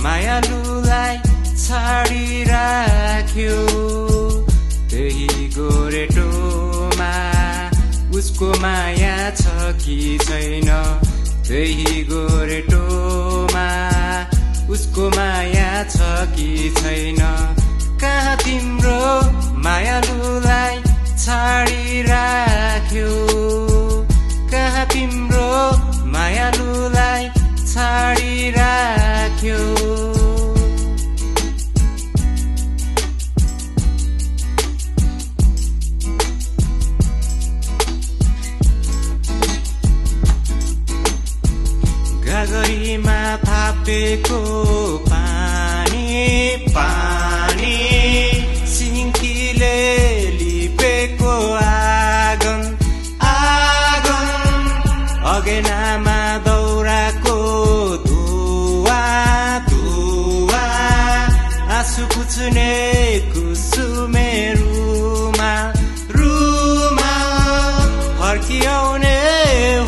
मायालुलाई छाडिराख्यो त्यही गोरेटोमा उसको माया छ कि छैन त्यही गोरेटोमा उसको माया छ कि छैन कहाँ तिम्रो मायालुलाई छाडिराख्यो कहाँ तिम्रो मायालुलाई छाडिराख्यो गागरीमा थापेको पानी पानी सिन्कीले लिपेको आँगन आँगन अगेनामा दौराको धुवा धुवा आँसु पुछ्ने कुसुमे रुमा फर्किआउने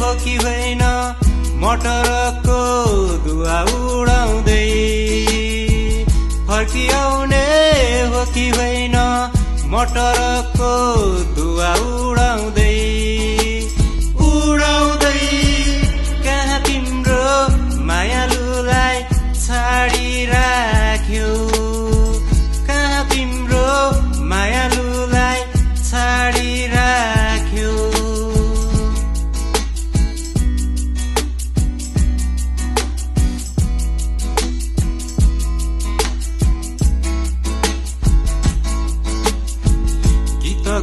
हो कि होइन मटरको धुवा उडाउँदै फर्किआउने हो कि होइन मटरको धुवा उडाउँदै उडाउँदै कहाँ तिम्रो मायालुलाई छाडिराख्यो कहाँ तिम्रो मायालुलाई छाडिराख्यो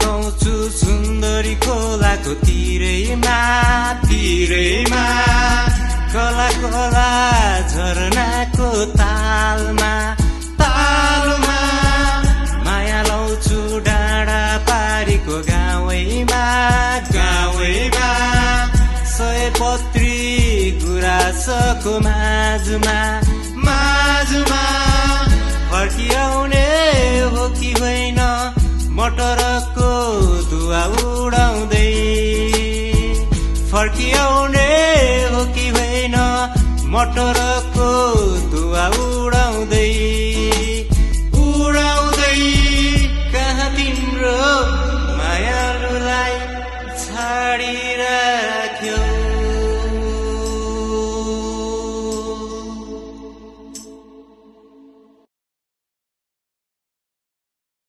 गाउँछु सुन्दरी खोलाको तिरैमा तिरैमा कला कला झरनाको तालमा तालमा माया लाउँछु डाँडा पारीको गाउँमा गाउँमा सयपत्री गुराँसको माझमा माझमा फर्किआउने हो कि होइन मटरको धुवा उडाउँदै फर्किआउने हो कि होइन मटरको